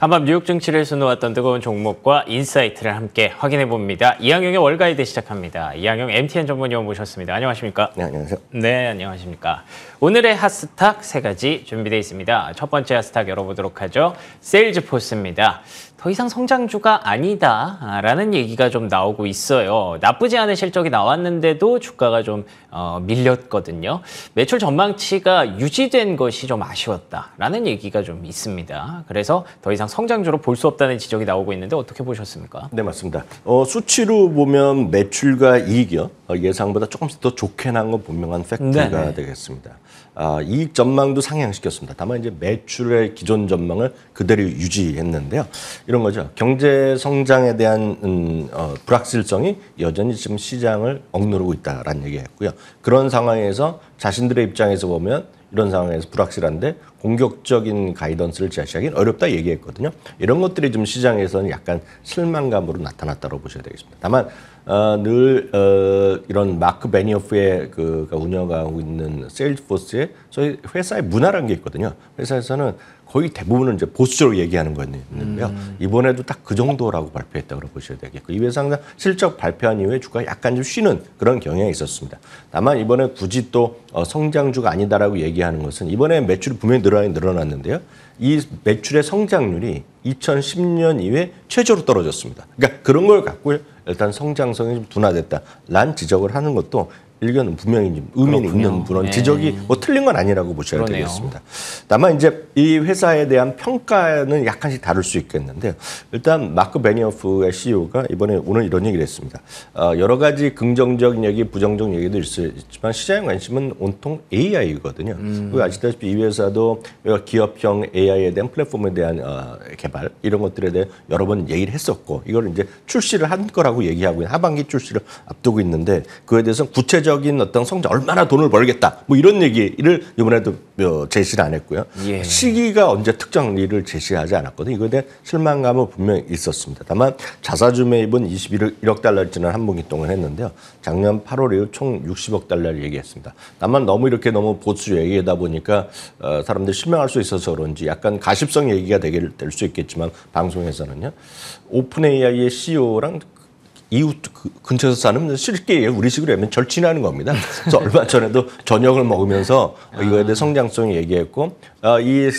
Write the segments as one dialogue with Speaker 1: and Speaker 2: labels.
Speaker 1: 한밤 뉴욕 증시를 수놓았던 뜨거운 종목과 인사이트를 함께 확인해 봅니다. 이항영의 월가이드 시작합니다. 이항영 MTN 전문위원 모셨습니다. 안녕하십니까?
Speaker 2: 네, 안녕하세요.
Speaker 1: 네, 안녕하십니까? 오늘의 핫스탁 세 가지 준비되어 있습니다. 첫 번째 핫스탁 열어보도록 하죠. 세일즈포스입니다. 더 이상 성장주가 아니다라는 얘기가 좀 나오고 있어요. 나쁘지 않은 실적이 나왔는데도 주가가 좀 밀렸거든요. 매출 전망치가 유지된 것이 좀 아쉬웠다라는 얘기가 좀 있습니다. 그래서 더 이상 성장주로 볼 수 없다는 지적이 나오고 있는데 어떻게 보셨습니까?
Speaker 2: 네, 맞습니다. 수치로 보면 매출과 이익이요. 예상보다 조금씩 더 좋게 나온 건 분명한 팩트가
Speaker 1: 네네.
Speaker 2: 되겠습니다. 이익 전망도 상향시켰습니다. 다만 이제 매출의 기존 전망을 그대로 유지했는데요. 이런 거죠. 경제 성장에 대한 불확실성이 여전히 지금 시장을 억누르고 있다라는 얘기했고요. 그런 상황에서 자신들의 입장에서 보면 이런 상황에서 불확실한데 공격적인 가이던스를 제시하기는 어렵다 얘기했거든요. 이런 것들이 좀 시장에서는 약간 실망감으로 나타났다고 보셔야 되겠습니다. 다만 늘 이런 마크 베니오프의 그가 운영하고 있는 세일즈포스의 저희 회사의 문화라는 게 있거든요. 회사에서는 거의 대부분은 이제 보수적으로 얘기하는 거 있는데요. 이번에도 딱 그 정도라고 발표했다고 보셔야 되겠고, 이 회사 항상 실적 발표한 이후에 주가가 약간 좀 쉬는 그런 경향이 있었습니다. 다만 이번에 굳이 또 성장주가 아니다라고 얘기하는 것은 이번에 매출이 분명히 늘어났는데요. 이 매출의 성장률이 2010년 이후에 최저로 떨어졌습니다. 그러니까 그런 걸 갖고 일단 성장성이 좀 둔화됐다라는 지적을 하는 것도 일견은 분명히 의미 있는 그런 지적이 뭐 틀린 건 아니라고 보셔야
Speaker 1: 그러네요.
Speaker 2: 되겠습니다. 다만 이제 이 회사에 대한 평가는 약간씩 다를 수 있겠는데요. 일단 마크 베니오프의 CEO가 이번에 오늘 이런 얘기를 했습니다. 여러 가지 긍정적 얘기, 부정적 얘기도 있지만 시장의 관심은 온통 AI거든요. 그리고 아시다시피 이 회사도 기업형 AI에 대한 플랫폼에 대한 개발 이런 것들에 대해 여러 번 얘기를 했었고, 이걸 이제 출시를 한 거라고 얘기하고 있는 하반기 출시를 앞두고 있는데, 그에 대해서 구체적인 어떤 성장, 얼마나 돈을 벌겠다 뭐 이런 얘기를 이번에도 제시를 안 했고요.
Speaker 1: 예.
Speaker 2: 시기가 언제 특정일을 제시하지 않았거든요. 이거에 대한 실망감은 분명히 있었습니다. 다만 자사주 매입은 21억 달러를 지난 한 분기 동안 했는데요. 작년 8월 이후 총 60억 달러를 얘기했습니다. 다만 너무 보수 얘기하다 보니까 사람들이 실망할 수 있어서 그런지 약간 가십성 얘기가 될 수 있겠지만, 방송에서는요. 오픈 AI의 CEO랑 이웃 근처에서 사는 쉽게 우리식으로 하면 절친하는 겁니다. 그래서 얼마 전에도 저녁을 먹으면서 이거에 대해 성장성 얘기했고, 이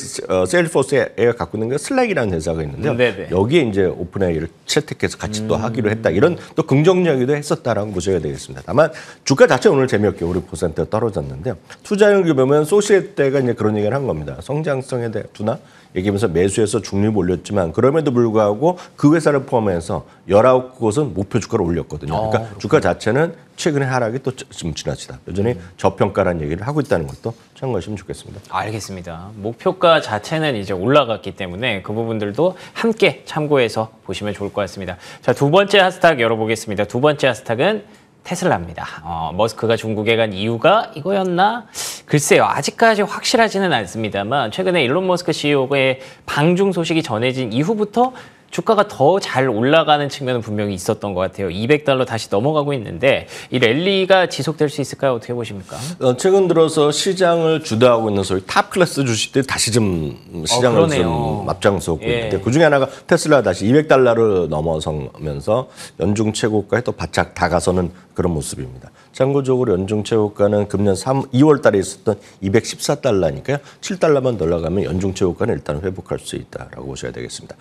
Speaker 2: 세일즈포스에 갖고 있는 게 슬랙이라는 회사가 있는데요.
Speaker 1: 네네.
Speaker 2: 여기에 이제 오픈 AI를 채택해서 같이 또 하기로 했다. 이런 또 긍정 얘기도 했었다라고 보셔야 되겠습니다. 다만 주가 자체 오늘 재미없게 5% 떨어졌는데요. 투자율 보면 소시에때가 이제 그런 얘기를 한 겁니다. 성장성에 대한 둔화 얘기하면서 매수해서 중립 올렸지만, 그럼에도 불구하고 그 회사를 포함해서 19곳은 목표 주가를 올렸거든요. 그러니까 주가 자체는 최근에 하락이 또 좀 지나치다. 여전히 저평가라는 얘기를 하고 있다는 것도 참고하시면 좋겠습니다.
Speaker 1: 알겠습니다. 목표가 자체는 이제 올라갔기 때문에 그 부분들도 함께 참고해서 보시면 좋을 것 같습니다. 자, 두 번째 핫스탁 열어보겠습니다. 두 번째 핫스탁은 테슬라입니다. 머스크가 중국에 간 이유가 이거였나? 글쎄요. 아직까지 확실하지는 않습니다만, 최근에 일론 머스크 CEO의 방중 소식이 전해진 이후부터 주가가 더 잘 올라가는 측면은 분명히 있었던 것 같아요. 200달러 다시 넘어가고 있는데, 이 랠리가 지속될 수 있을까요? 어떻게 보십니까?
Speaker 2: 최근 들어서 시장을 주도하고 있는 소위 탑 클래스 주식들이 다시 좀 시장을 좀 앞장서고 있는데, 그중에 하나가 테슬라 다시 200달러를 넘어서면서 연중 최고가에 또 바짝 다가서는 그런 모습입니다. 참고적으로 연중 최고가는 금년 2월 달에 있었던 214달러니까요. 7달러만 더 올라가면 연중 최고가는 일단 회복할 수 있다라고 보셔야 되겠습니다.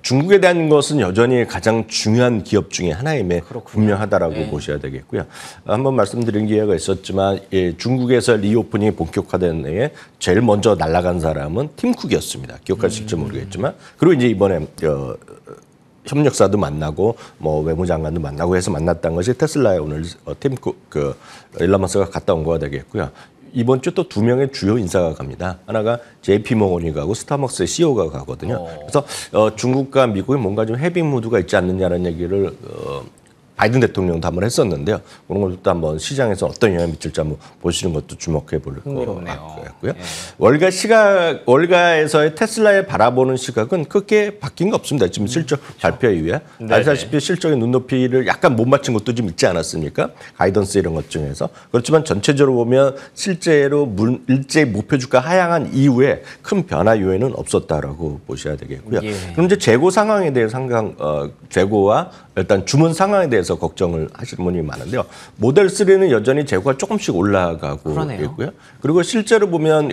Speaker 2: 중국에 대한 것은 여전히 가장 중요한 기업 중에 하나임에 분명하다라고 보셔야 되겠고요. 한번 말씀드린 기회가 있었지만, 중국에서 리오픈이 본격화된 해에 제일 먼저 날아간 사람은 팀 쿡이었습니다. 기억하실지 모르겠지만, 그리고 이제 이번에 협력사도 만나고 뭐 외무장관도 만나고 해서 만났다는 것이 테슬라에 오늘 일론 머스크가 갔다 온 거가 되겠고요. 이번 주 또 2명의 주요 인사가 갑니다. 하나가 JP모건이 가고 스타벅스의 CEO가 가거든요. 그래서 중국과 미국에 뭔가 좀 헤비 무드가 있지 않느냐는 얘기를 바이든 대통령도 한번 했었는데요. 그런 것도 한번 시장에서 어떤 영향을 미칠지 한번 보시는 것도 주목해 볼 것 같고요. 월가에서의 테슬라에 바라보는 시각은 크게 바뀐 거 없습니다. 지금 실적 발표 이후에 알다시피 실적의 눈높이를 약간 못 맞춘 것도 좀 있지 않았습니까? 가이던스 이런 것 중에서. 그렇지만 전체적으로 보면 실제로 일제히 목표 주가 하향한 이후에 큰 변화 요인은 없었다라고 보셔야 되겠고요. 그럼 이제 재고 상황에 대해 재고와 일단 주문 상황에 대해서 걱정을 하시는 분이 많은데요. 모델 3는 여전히 재고가 조금씩 올라가고 있고요. 그리고 실제로 보면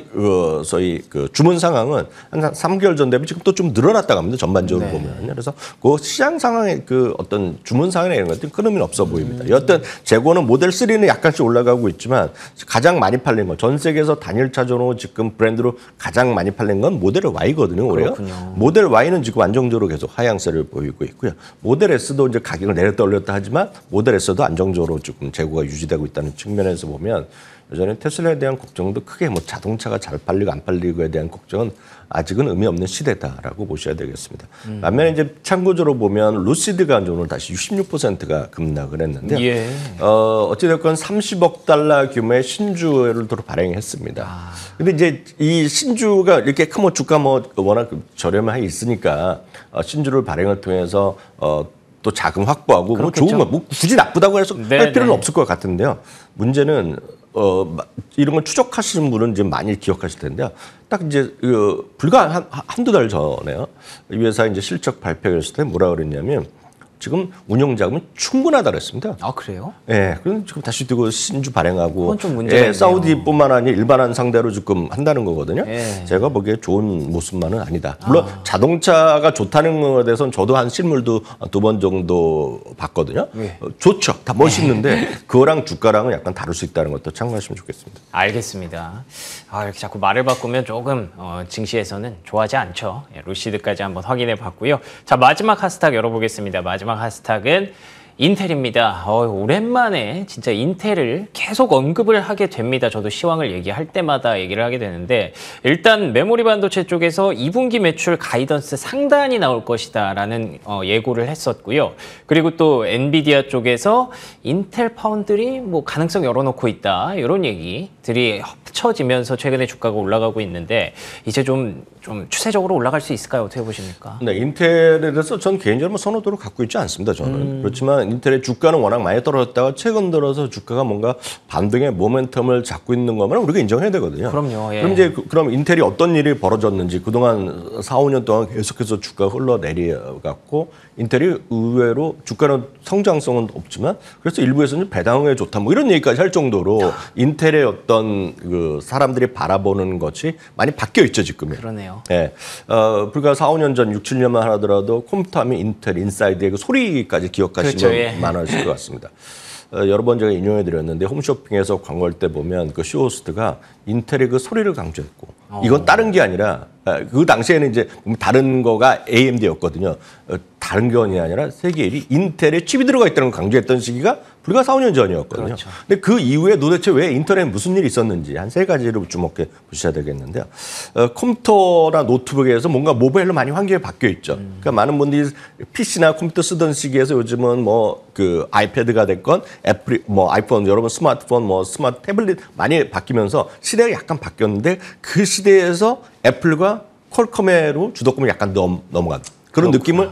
Speaker 2: 소위 그 주문 상황은 한 3개월 전 대비 지금 또 좀 늘어났다고 합니다. 전반적으로 보면. 그래서 그 시장 상황의 그 어떤 주문 상황이나 이런 것들은 큰 의미는 없어 보입니다. 여하튼 재고는 모델 3는 약간씩 올라가고 있지만 가장 많이 팔린 건 전 세계에서 단일차전으로 지금 브랜드로 가장 많이 팔린 건 모델 Y거든요. 올해요. 모델 Y는 지금 안정적으로 계속 하향세를 보이고 있고요. 모델 S도 이제 가격을 내렸다 올렸다 하지만 모델 S도 안정적으로 조금 재고가 유지되고 있다는 측면에서 보면 여전히 테슬라에 대한 걱정도 크게 뭐 자동차가 잘 팔리고 안 팔리고에 대한 걱정은 아직은 의미 없는 시대다라고 보셔야 되겠습니다. 반면에 이제 참고적으로 보면 루시드가 오늘 다시 66%가 급락을 했는데요. 어찌됐건 30억 달러 규모의 신주를 또 발행했습니다. 근데 이제 이 신주가 이렇게 큰 뭐 주가 뭐 워낙 저렴하게 있으니까 신주를 발행을 통해서 또 자금 확보하고 뭐 좋은 거 뭐 굳이 나쁘다고 해서 할 필요는 없을 것 같은데요. 문제는 이런 걸 추적하시는 분은 이제 많이 기억하실 텐데요. 딱 이제 불과 한두 달 전에요. 이 회사 이제 실적 발표했을 때 뭐라 그랬냐면 지금 운영 자금은 충분하다 그랬습니다.
Speaker 1: 아, 그래요?
Speaker 2: 예. 그럼 지금 다시 뛰고 신주 발행하고
Speaker 1: 그건 좀 문제가 있네요.
Speaker 2: 사우디뿐만 아니라 일반한 상대로 지금 한다는 거거든요. 제가 보기에 좋은 모습만은 아니다. 물론 자동차가 좋다는 것에 대해서는 저도 한 실물도 2번 정도 봤거든요. 좋죠. 다 멋있는데 그거랑 주가랑은 약간 다를 수 있다는 것도 참고하시면 좋겠습니다.
Speaker 1: 알겠습니다. 이렇게 자꾸 말을 바꾸면 조금 증시에서는 좋아하지 않죠. 루시드까지 한번 확인해 봤고요. 자, 마지막 하스탁 열어보겠습니다. 마지막 하스탁은 인텔입니다. 오랜만에 진짜 인텔을 계속 언급을 하게 됩니다. 저도 시황을 얘기할 때마다 얘기를 하게 되는데 일단 메모리 반도체 쪽에서 2분기 매출 가이던스 상단이 나올 것이다 라는 예고를 했었고요. 그리고 또 엔비디아 쪽에서 인텔 파운드리 뭐 가능성 열어놓고 있다 이런 얘기들이 합쳐지면서 최근에 주가가 올라가고 있는데 이제 좀 추세적으로 올라갈 수 있을까요? 어떻게 보십니까?
Speaker 2: 네, 인텔에 대해서 전 개인적으로 선호도를 갖고 있지 않습니다. 저는. 그렇지만 인텔의 주가는 워낙 많이 떨어졌다가 최근 들어서 주가가 뭔가 반등의 모멘텀을 잡고 있는 거면 우리가 인정해야 되거든요.
Speaker 1: 그럼요.
Speaker 2: 그럼 이제 그럼 인텔이 어떤 일이 벌어졌는지 그동안 4, 5년 동안 계속해서 주가가 흘러내려갔고 인텔이 의외로 주가는 성장성은 없지만 그래서 일부에서는 배당에 좋다 뭐 이런 얘기까지 할 정도로 인텔의 어떤 그 사람들이 바라보는 것이 많이 바뀌어 있죠 지금은.
Speaker 1: 그러네요.
Speaker 2: 네, 불과 4, 5년 전 6, 7년만 하더라도 컴퓨터 하면 인텔, 인사이드의 그 소리까지 기억하시면 많으실 것 같습니다. 여러 번 제가 인용해드렸는데 홈쇼핑에서 광고할 때 보면 그 쇼호스트가 인텔의 그 소리를 강조했고 이건 다른 게 아니라 그 당시에는 이제 다른 거가 AMD였거든요. 다른 게 아니라 세계 1위 인텔에 칩이 들어가 있다는 걸 강조했던 시기가 불과 4, 5년 전이었거든요. 그렇죠. 근데 그 이후에 도대체 왜 인터넷에 무슨 일이 있었는지 한 3가지를 주목해 보셔야 되겠는데요. 컴퓨터나 노트북에서 뭔가 모바일로 많이 환경이 바뀌어 있죠. 그러니까 많은 분들이 PC나 컴퓨터 쓰던 시기에서 요즘은 뭐 그 아이패드가 됐건 애플, 뭐 아이폰, 여러분 스마트폰, 뭐 스마트 태블릿 많이 바뀌면서 시대가 약간 바뀌었는데 그 시대에서 애플과 퀄컴으로 주도권을 약간 넘어간. 그런 느낌을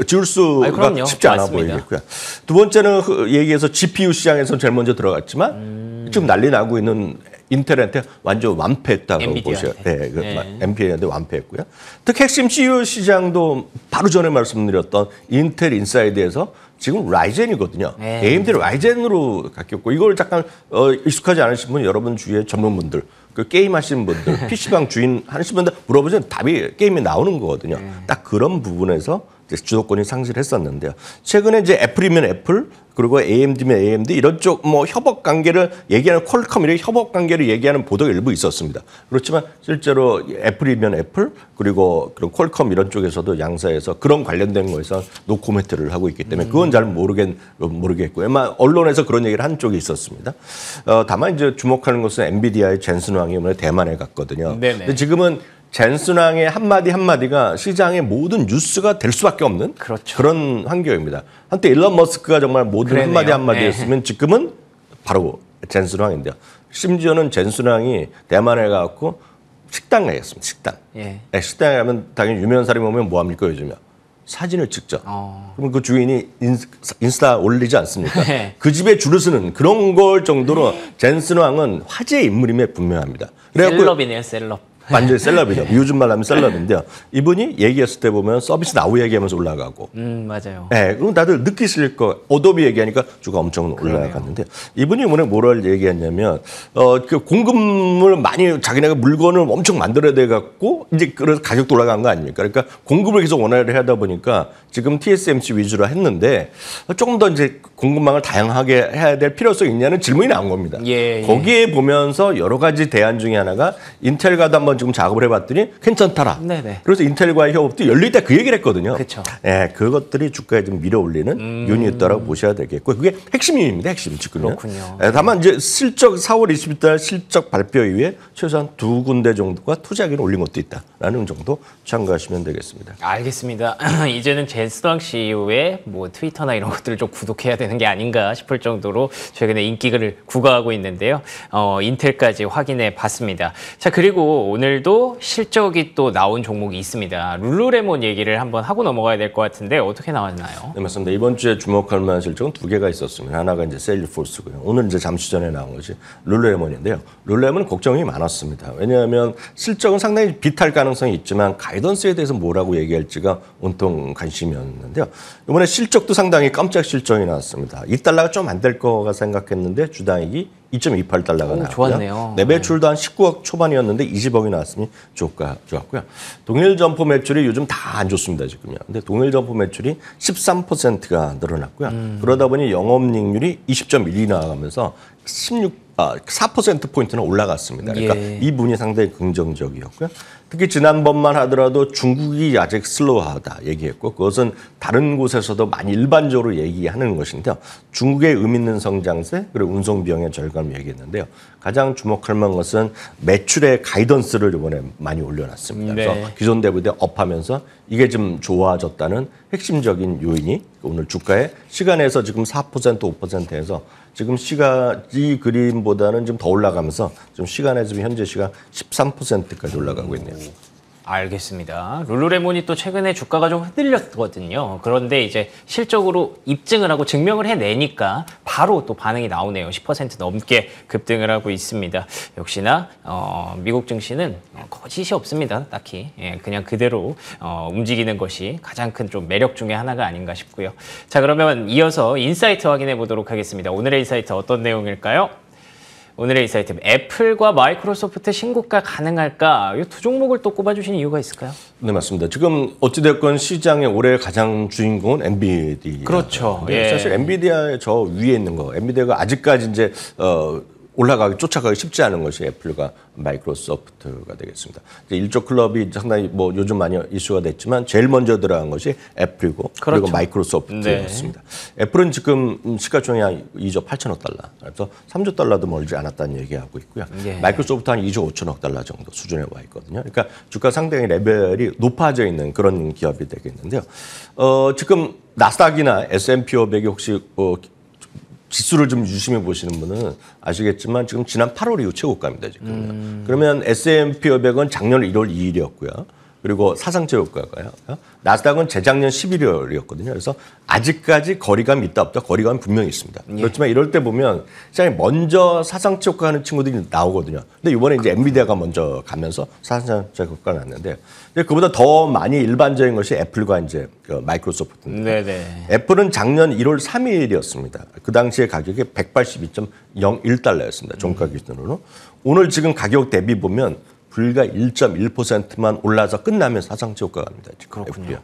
Speaker 2: 줄 수가 쉽지 않아 보이겠고요. 두 번째는 얘기해서 GPU 시장에서는 제일 먼저 들어갔지만 지금 난리 나고 있는 인텔한테 완전 완패했다고 보셔야 돼요. 엔비디아한테 완패했고요. 특히 핵심 CPU 시장도 바로 전에 말씀드렸던 인텔 인사이드에서 지금 라이젠이거든요. AMD 라이젠으로 바뀌었고 이걸 잠깐 익숙하지 않으신 분 여러분 주위에 전문분들 그 게임 하시는 분들 PC방 주인 하시는 분들 물어보시면 답이 게임에 나오는 거거든요. 딱 그런 부분에서 주도권이 상실했었는데요. 최근에 이제 애플이면 애플 그리고 AMD면 AMD 이런 쪽 뭐 협업 관계를 얘기하는 퀄컴 이런 협업 관계를 얘기하는 보도가 일부 있었습니다. 그렇지만 실제로 애플이면 애플 그리고 퀄컴 이런 쪽에서도 양사에서 그런 관련된 거에서 노코멘트를 하고 있기 때문에 그건 잘 모르겠고요. 아마 언론에서 그런 얘기를 한 쪽이 있었습니다. 다만 이제 주목하는 것은 엔비디아의 젠슨 왕이 이번에 대만에 갔거든요. 근데 지금은 젠슨왕의 한마디 한마디가 시장의 모든 뉴스가 될 수밖에 없는
Speaker 1: 그렇죠.
Speaker 2: 그런 환경입니다. 한때 일론 머스크가 정말 모든
Speaker 1: 그러네요.
Speaker 2: 한마디 한마디였으면 지금은 바로 젠슨왕인데요. 심지어는 젠슨왕이 대만에 가고 식당 가겠습니다. 식당.
Speaker 1: 예.
Speaker 2: 식당에 가면 당연히 유명한 사람이 오면 뭐 합니까 요즘에? 사진을 찍죠. 그러면 그 주인이 인스타 올리지 않습니까?
Speaker 1: 네.
Speaker 2: 그 집에 줄을 서는 그런 걸 정도로 젠슨 왕은 화제의 인물임에 분명합니다. 그래갖고
Speaker 1: 셀럽이네요, 셀럽.
Speaker 2: 완전히 셀럽이죠. 요즘 말로 하면 셀럽인데요. 이분이 얘기했을 때 보면 서비스 나우 얘기하면서 올라가고.
Speaker 1: 맞아요.
Speaker 2: 네, 그럼 다들 느끼실 거. 어도비 얘기하니까 주가 엄청 올라갔는데 이분이 오늘 뭐를 얘기했냐면 그 공급을 많이 자기네가 물건을 엄청 만들어야 돼 갖고 이제 그래서 가격도 올라간 거 아닙니까? 그러니까 공급을 계속 원활히 하다 보니까 지금 TSMC 위주로 했는데 조금 더 이제 공급망을 다양하게 해야 될 필요성이 있냐는 질문이 나온 겁니다.
Speaker 1: 예.
Speaker 2: 거기에 보면서 여러 가지 대안 중에 하나가 인텔과도 한번 지금 작업을 해봤더니 괜찮더라.
Speaker 1: 네네.
Speaker 2: 그래서 인텔과의 협업도 열릴 때 그 얘기를 했거든요.
Speaker 1: 그렇죠.
Speaker 2: 예, 그것들이 주가에 좀 밀어올리는 요인이 있다라고 보셔야 되겠고 그게 핵심입니다. 핵심 지금요.
Speaker 1: 그렇군요.
Speaker 2: 예, 다만 이제 실적 4월 20일 달 실적 발표 이후에 최소한 2군데 정도가 투자기를 올린 것도 있다라는 정도 참고하시면 되겠습니다.
Speaker 1: 알겠습니다. 이제는 젠슨왕 CEO의 뭐 트위터나 이런 것들을 좀 구독해야 되는 게 아닌가 싶을 정도로 최근에 인기를 구가하고 있는데요. 인텔까지 확인해 봤습니다. 자, 그리고 오늘도 실적이 또 나온 종목이 있습니다. 룰루레몬 얘기를 한번 하고 넘어가야 될 것 같은데 어떻게 나왔나요?
Speaker 2: 네, 맞습니다. 이번 주에 주목할 만한 실적은 두 개가 있었습니다. 하나가 이제 세일즈포스고요. 오늘 이제 잠시 전에 나온 것이 룰루레몬인데요. 룰루레몬은 걱정이 많았습니다. 왜냐하면 실적은 상당히 비탈 가능성이 있지만 가이던스에 대해서 뭐라고 얘기할지가 온통 관심이었는데요. 이번에 실적도 상당히 깜짝 실적이 나왔습니다. $2가 좀 안 될 거가 생각했는데 주당익이 2.28달러가 나왔고요.
Speaker 1: 좋았네요.
Speaker 2: 내 매출도 한 19억 초반이었는데 20억이 나왔으니 주가 좋았고요. 동일 점포 매출이 요즘 다 안 좋습니다 지금요. 근데 동일 점포 매출이 13%가 늘어났고요. 그러다 보니 영업이익률이 20.1이 나가면서 4%포인트는 올라갔습니다. 그러니까
Speaker 1: 예.
Speaker 2: 이 부분이 상당히 긍정적이었고요. 특히 지난번만 하더라도 중국이 아직 슬로우하다 얘기했고 그것은 다른 곳에서도 많이 일반적으로 얘기하는 것인데요. 중국의 의미 있는 성장세 그리고 운송 비용의 절감을 얘기했는데요. 가장 주목할 만한 것은 매출의 가이던스를 이번에 많이 올려놨습니다.
Speaker 1: 네.
Speaker 2: 그래서 기존 대비대 업하면서 이게 좀 좋아졌다는 핵심적인 요인이 오늘 주가의 시간에서 지금 4% 5%에서 지금 이 그림보다는 좀 더 올라가면서 좀 시간에 지금 현재 시간 13%까지 올라가고 있네요.
Speaker 1: 알겠습니다. 룰루레몬이 또 최근에 주가가 좀 흔들렸거든요. 그런데 이제 실적으로 입증을 하고 증명을 해내니까 바로 또 반응이 나오네요. 10% 넘게 급등을 하고 있습니다. 역시나 미국 증시는 거짓이 없습니다. 딱히 그냥 그대로 움직이는 것이 가장 큰 좀 매력 중에 하나가 아닌가 싶고요. 자, 그러면 이어서 인사이트 확인해 보도록 하겠습니다. 오늘의 인사이트 어떤 내용일까요? 오늘의 인사이트 애플과 마이크로소프트 신고가 가능할까? 이 두 종목을 또 꼽아주신 이유가 있을까요?
Speaker 2: 네, 맞습니다. 지금 어찌됐건 시장의 올해 가장 주인공은 엔비디아.
Speaker 1: 그렇죠. 예.
Speaker 2: 사실 엔비디아의 저 위에 있는 거, 엔비디아가 아직까지 이제 쫓아가기 쉽지 않은 것이 애플과 마이크로소프트가 되겠습니다. 이제 일조 클럽이 상당히 뭐 요즘 많이 이슈가 됐지만 제일 먼저 들어간 것이 애플이고
Speaker 1: 그렇죠.
Speaker 2: 그리고 마이크로소프트였습니다. 네. 애플은 지금 시가총액이 한 2조 8천억 달러, 그래서 3조 달러도 멀지 않았다는 얘기하고 있고요.
Speaker 1: 예.
Speaker 2: 마이크로소프트 한 2조 5천억 달러 정도 수준에 와 있거든요. 그러니까 주가 상당히 레벨이 높아져 있는 그런 기업이 되겠는데요. 지금 나스닥이나 S&P 500이 혹시 지수를 좀 유심히 보시는 분은 아시겠지만 지금 지난 8월 이후 최고가입니다. 지금. 그러면 S&P 500은 작년 1월 2일이었고요. 그리고 사상 최고가가요. 나스닥은 재작년 11월이었거든요. 그래서 아직까지 거리감이 있다 없다 거리감이 분명히 있습니다.
Speaker 1: 예.
Speaker 2: 그렇지만 이럴 때 보면 시장에 먼저 사상 최고가 하는 친구들이 나오거든요. 근데 이번에 이제 엔비디아가 먼저 가면서 사상 최고가가 났는데 그보다 더 많이 일반적인 것이 애플과 이제 마이크로소프트입니다.
Speaker 1: 네네.
Speaker 2: 애플은 작년 1월 3일이었습니다. 그 당시에 가격이 182.01달러였습니다. 종가 기준으로. 오늘 지금 가격 대비 보면 불과 1.1%만 올라서 끝나면 사상 최고가 갑니다. 지금
Speaker 1: 그렇군요.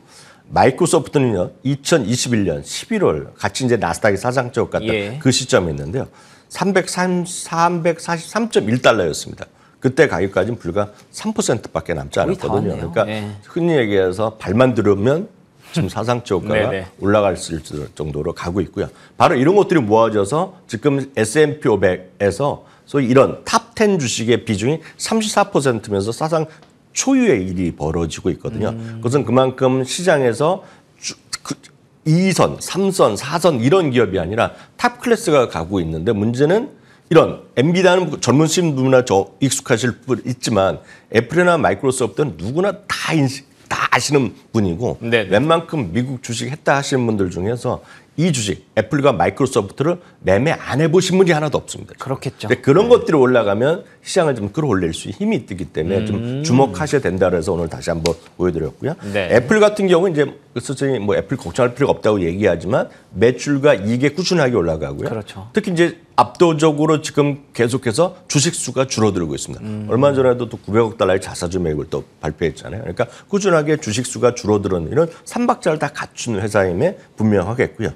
Speaker 2: 마이크로소프트는요, 2021년 11월 같이 이제 나스닥이 사상 최고가 갔던
Speaker 1: 예.
Speaker 2: 그 시점이 있는데요. 343.1달러였습니다. 그때 가격까지는 불과 3%밖에 남지 않았거든요.
Speaker 1: 거의 다 왔네요.
Speaker 2: 그러니까
Speaker 1: 예.
Speaker 2: 흔히 얘기해서 발만 들으면 지금 사상 최고가가
Speaker 1: 네네.
Speaker 2: 올라갈 수 있을 정도로 가고 있고요. 바로 이런 것들이 모아져서 지금 S&P 500에서 소위 이런 탑 10 주식의 비중이 34%면서 사상 초유의 일이 벌어지고 있거든요. 그것은 그만큼 시장에서 2선, 3선, 4선 이런 기업이 아니라 탑 클래스가 가고 있는데 문제는 이런 엔비디아는 젊은 분이나 익숙하실 분 있지만 애플이나 마이크로소프트는 누구나 다 아시는 분이고
Speaker 1: 네네.
Speaker 2: 웬만큼 미국 주식 했다 하시는 분들 중에서 이 주식 애플과 마이크로소프트를 매매 안 해보신 분이 하나도 없습니다.
Speaker 1: 그렇겠죠.
Speaker 2: 근데 그런 것들이 올라가면 시장을 좀 끌어올릴 수 힘이 뜨기 때문에 좀 주목하셔야 된다 그래서 오늘 다시 한번 보여드렸고요.
Speaker 1: 네.
Speaker 2: 애플 같은 경우는 이제 솔직히 뭐 애플 걱정할 필요가 없다고 얘기하지만 매출과 이익이 꾸준하게 올라가고요.
Speaker 1: 그렇죠.
Speaker 2: 특히 이제 압도적으로 지금 계속해서 주식 수가 줄어들고 있습니다. 얼마 전에도 또 900억 달러의 자사주 매입을 또 발표했잖아요. 그러니까 꾸준하게 주식 수가 줄어드는 이런 삼박자를 다 갖춘 회사임에 분명하겠고요.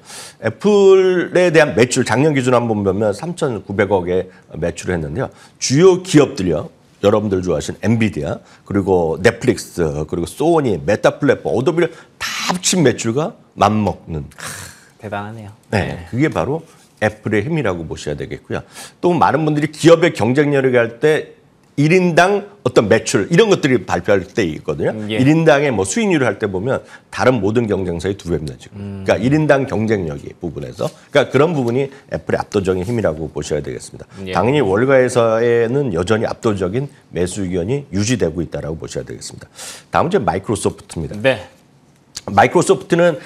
Speaker 2: 애플에 대한 매출 작년 기준 한번 보면 3,900억의 매출을 했는데요. 주요 기업들이요. 여러분들 좋아하시는 엔비디아 그리고 넷플릭스 그리고 소니, 메타 플랫폼, 어도비를 다 합친 매출가 맞먹는.
Speaker 1: 대단하네요.
Speaker 2: 네, 그게 바로 애플의 힘이라고 보셔야 되겠고요. 또 많은 분들이 기업의 경쟁력을 할 때 1인당 어떤 매출 이런 것들이 발표할 때 있거든요.
Speaker 1: 예.
Speaker 2: 1인당의 뭐 수익률을 할 때 보면 다른 모든 경쟁사의 2배입니다 지금. 그러니까 1인당 경쟁력이 부분에서 그러니까 그런 부분이 애플의 압도적인 힘이라고 보셔야 되겠습니다.
Speaker 1: 예.
Speaker 2: 당연히 월가에서는 여전히 압도적인 매수 의견이 유지되고 있다라고 보셔야 되겠습니다. 다음 이제 마이크로소프트입니다.
Speaker 1: 네.
Speaker 2: 마이크로소프트는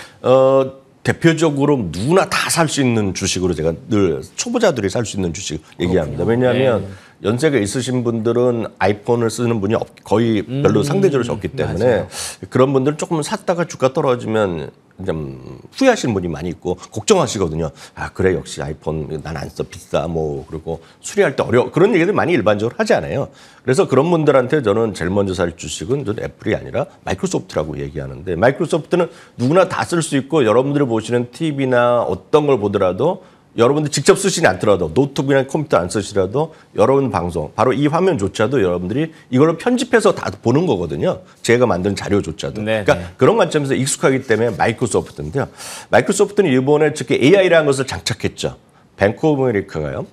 Speaker 2: 대표적으로 누구나 다 살 수 있는 주식으로 제가 늘 초보자들이 살 수 있는 주식 얘기합니다. 왜냐하면 연세가 있으신 분들은 아이폰을 쓰는 분이 거의 별로 상대적으로 적기 때문에
Speaker 1: 맞아요.
Speaker 2: 그런 분들은 조금 샀다가 주가 떨어지면 좀 후회하시는 분이 많이 있고 걱정하시거든요. 아 그래 역시 아이폰 난 안 써 비싸 뭐 그리고 수리할 때 어려워 그런 얘기들 많이 일반적으로 하지 않아요. 그래서 그런 분들한테 저는 제일 먼저 살 주식은 애플이 아니라 마이크로소프트라고 얘기하는데 마이크로소프트는 누구나 다 쓸 수 있고 여러분들이 보시는 TV나 어떤 걸 보더라도 여러분들 직접 쓰시지 않더라도 노트북이나 컴퓨터 안 쓰시더라도 여러분 방송 바로 이 화면조차도 여러분들이 이걸로 편집해서 다 보는 거거든요. 제가 만든 자료조차도.
Speaker 1: 네네.
Speaker 2: 그러니까 그런 관점에서 익숙하기 때문에 마이크로소프트인데요. 마이크로소프트는 이번에 특히 AI라는 것을 장착했죠. 뱅크 오브 아메리카가요.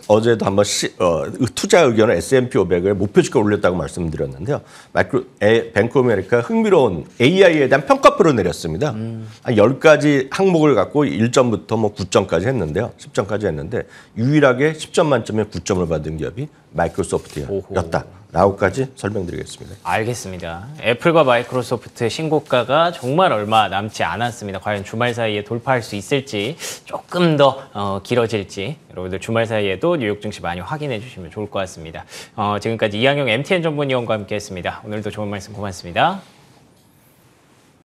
Speaker 2: 어제도 한번 투자 의견을 S&P 500을 목표 주가 올렸다고 말씀드렸는데요. 뱅크 오브 아메리카 흥미로운 AI에 대한 평가표를 내렸습니다. 한 10가지 항목을 갖고 1점부터 뭐 9점까지 했는데요. 10점까지 했는데 유일하게 10점 만점에 9점을 받은 기업이 마이크로소프트였다. 라고까지 설명드리겠습니다.
Speaker 1: 알겠습니다. 애플과 마이크로소프트 신고가가 정말 얼마 남지 않았습니다. 과연 주말 사이에 돌파할 수 있을지 조금 더 길어질지 여러분들 주말 사이에도 뉴욕 증시 많이 확인해 주시면 좋을 것 같습니다. 지금까지 이항용 MTN 전문위원과 함께했습니다. 오늘도 좋은 말씀 고맙습니다.